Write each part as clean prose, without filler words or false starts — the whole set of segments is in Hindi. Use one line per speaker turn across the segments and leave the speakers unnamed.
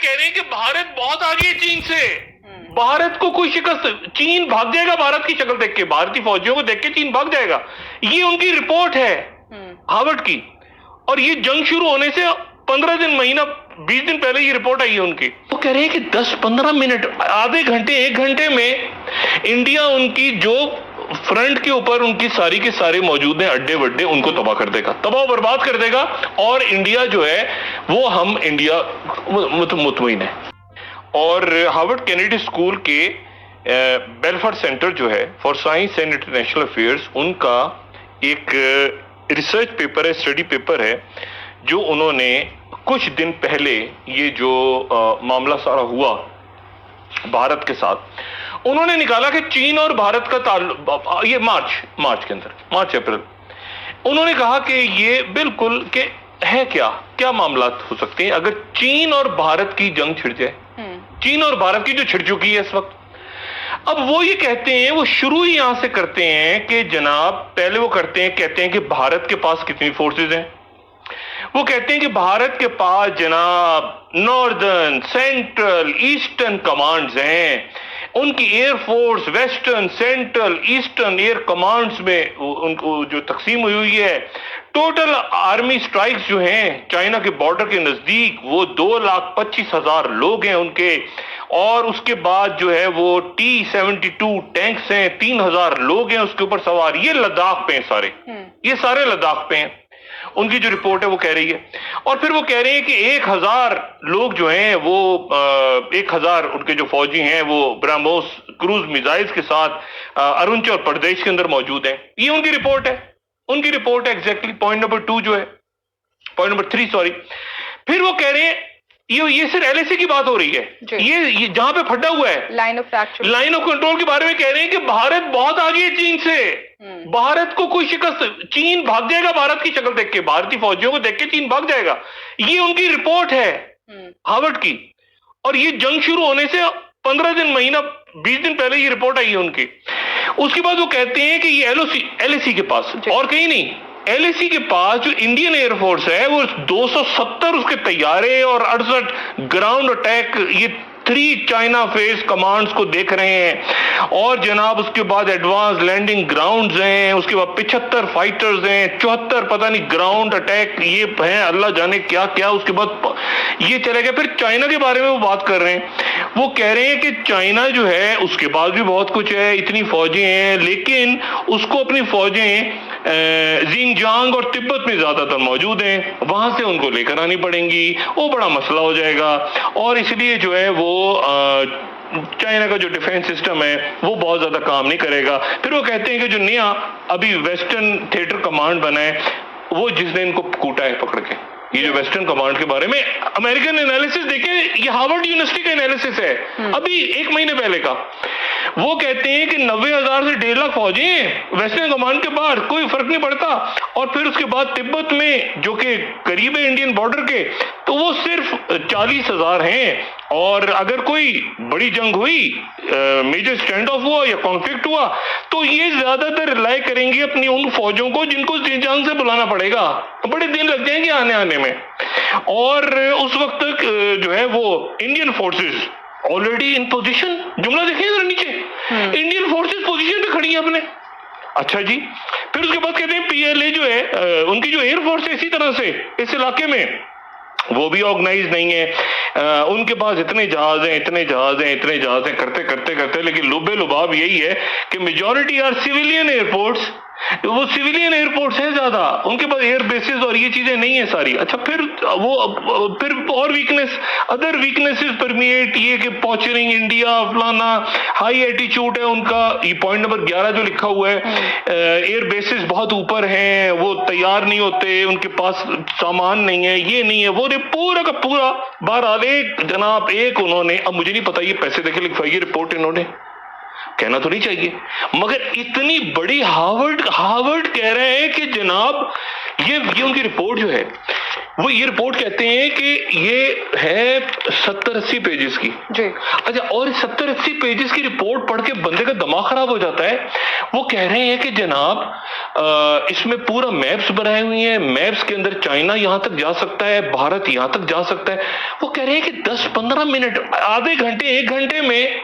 कह रहे हैं कि भारत बहुत आगे है चीन से, भारत को कोई शिकस्त, चीन भाग जाएगा भारत की शक्ल देख के, भारतीय फौजियों को देख के चीन भाग जाएगा। ये उनकी रिपोर्ट है हार्वर्ड की, और ये जंग शुरू होने से 15 दिन, महीना, 20 दिन पहले ये रिपोर्ट आई है उनकी। वो कह रहे हैं कि 10-15 मिनट, आधे घंटे, 1 घंटे में इंडिया उनकी जो फ्रंट के ऊपर उनकी सारी के सारे मौजूद हैं अड्डे वड्डे, उनको तबाह कर देगा, तबाह बर्बाद कर देगा, और इंडिया जो है वो हम इंडिया मुतमईन है। और हार्वर्ड कैनेडी स्कूल के बेलफोर्ड सेंटर जो है for science and international affairs, उनका एक रिसर्च पेपर है, स्टडी पेपर है, जो उन्होंने कुछ दिन पहले ये जो मामला सारा हुआ भारत के साथ, उन्होंने निकाला कि चीन और भारत का ताल्लुक, ये मार्च के अंदर, मार्च अप्रैल, उन्होंने कहा कि ये बिल्कुल कि है क्या मामला हो सकते हैं अगर चीन और भारत की जंग छिड़ जाए, चीन और भारत की जो छिड़ चुकी है इस वक्त। अब वो ये कहते हैं, वो शुरू ही यहां से करते हैं कि जनाब, पहले वो कहते हैं कि भारत के पास कितनी फोर्सेज हैं। वो कहते हैं कि भारत के पास जनाब नॉर्दर्न, सेंट्रल, ईस्टर्न कमांड्स हैं, उनकी air force western, central, eastern air commands में उनको जो तकसीम हुई है। टोटल आर्मी स्ट्राइक्स जो हैं चाइना के बॉर्डर के नजदीक, वो 2,25,000 लोग हैं उनके, और उसके बाद जो है वो T-72 टैंक्स हैं, 3,000 लोग हैं उसके ऊपर सवार। ये लद्दाख पे हैं सारे, ये सारे लद्दाख पे हैं, उनकी जो रिपोर्ट है वो कह रही है। और फिर वो कह रहे हैं कि 1,000 लोग जो हैं वो 1,000 उनके जो फौजी हैं वो ब्रह्मोस क्रूज मिसाइल्स के साथ अरुणाचल प्रदेश के अंदर मौजूद हैं। ये उनकी रिपोर्ट है, एग्जैक्टली पॉइंट नंबर 2 जो है, पॉइंट नंबर 3 सॉरी। फिर वो कह रहे हैं ये सिर्फ LAC की बात हो रही है, ये जहां पे फटा हुआ है लाइन ऑफ कंट्रोल के बारे में कह रहे हैं कि भारत बहुत आगे है चीन से, भारत को कोई शिकस्त, चीन भाग जाएगा भारत की शक्ल देख के, भारतीय फौजियों को देख के चीन भाग जाएगा। ये उनकी रिपोर्ट है हार्वर्ड की, और ये जंग शुरू होने से 15 दिन, महीना, 20 दिन पहले ये रिपोर्ट आई है उनकी। उसके बाद वो कहते हैं कि ये LAC के पास, और कहीं नहीं, LAC के पास जो इंडियन एयरफोर्स है वो 270 उसके तैयारे और 68 ग्राउंड अटैक, ये 3 चाइना फेस कमांड्स को देख रहे हैं। और जनाब उसके बाद एडवांस लैंडिंग ग्राउंड्स हैं, उसके बाद 75 फाइटर्स हैं, 74 पता नहीं ग्राउंड अटैक ये हैं, अल्लाह जाने क्या क्या। उसके बाद ये चले गए, फिर चाइना के बारे में वो बात कर रहे हैं। वो कह रहे हैं कि चाइना जो है उसके पास भी बहुत कुछ है, इतनी फौजें हैं, लेकिन उसको अपनी फौजें जिंगजांग और तिब्बत में ज्यादातर मौजूद हैं, वहां से उनको लेकर आनी पड़ेंगी, वो बड़ा मसला हो जाएगा, और इसलिए जो है वो चाइना का जो डिफेंस सिस्टम है वो बहुत ज्यादा काम नहीं करेगा। फिर वो कहते हैं कि जो नया अभी वेस्टर्न थिएटर कमांड बना है, वो जिसने इनको कूटा है पकड़ के, ये जो वेस्टर्न कमांड के बारे में अमेरिकन एनालिसिस देखें, ये हार्वर्ड यूनिवर्सिटी का एनालिसिस है अभी 1 महीने पहले का। वो कहते हैं कि 90,000 से 1.5 लाख फौजी हैं वेस्टर्न कमांड के बाहर, कोई फर्क नहीं पड़ता। और फिर उसके बाद तिब्बत में जो कि करीब है इंडियन बॉर्डर के, तो वो सिर्फ 40,000 हैं। और अगर कोई बड़ी जंग हुई, मेजर स्टैंड ऑफ हुआ या कॉन्फ्लिक्ट हुआ, तो ये ज्यादातर रिलाई करेंगे अपनी उन फौजों को जिनको जिंगजांग से बुलाना पड़ेगा, बड़े दिन लग जाएंगे आने में। और उस वक्त तक जो है वो Indian forces already in position, जुमला देखिए जरा नीचे, इंडियन फोर्सेस पोजीशन पे खड़ी है अपने। अच्छा जी, फिर उसके बाद कहते हैं PLA जो है उनकी जो एयरफोर्स है इसी तरह से इस इलाके में वो भी ऑर्गेनाइज नहीं है। उनके पास इतने जहाज हैं करते, लेकिन लुबे लुबाब यही है कि मेजॉरिटी आर सिविलियन एयरपोर्ट्स, वो सिविलियन एयरपोर्ट्स हैं ज्यादा, उनके पास एयर बेसिस और ये चीजें नहीं है सारी। अच्छा, फिर और वीकनेस, अदर वीकनेसेस परमिएट, ये कि पॉचरिंग इंडिया फलाना, हाई एटीट्यूड है उनका, ये पॉइंट नंबर 11 जो लिखा हुआ है, एयर बेसिस बहुत ऊपर हैं, वो तैयार नहीं होते, उनके पास सामान नहीं है, ये नहीं है, वो पूरा का पूरा। बहरहाल एक जनाब, एक उन्होंने, अब मुझे नहीं पता ये पैसे देखे लिखवाई रिपोर्ट इन्होंने, कहना तो नहीं चाहिए, मगर इतनी बड़ी हार्वर्ड कह रहे हैं कि जनाब ये उनकी रिपोर्ट जो है वो ये रिपोर्ट कहते हैं कि ये है 70-80 पेजेस की जी। अच्छा, और 70-80 पेजेस की रिपोर्ट पढ़ के बंदे का दिमाग खराब हो जाता है। वो कह रहे हैं कि जनाब इसमें पूरा मैप्स बनाए हुए हैं, मैप्स के अंदर चाइना यहां तक जा सकता है, भारत यहां तक जा सकता है। वो कह रहे हैं कि 10-15 मिनट, आधे घंटे, 1 घंटे में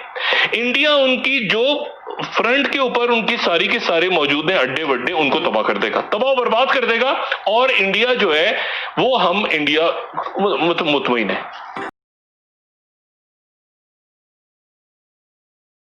इंडिया उनकी जो फ्रंट के ऊपर उनकी सारी के सारे मौजूद हैं अड्डे वड्डे, उनको तबाह कर देगा, तबाह बर्बाद कर देगा। और इंडिया जो है वो हम इंडिया मतलब मुतमईन है।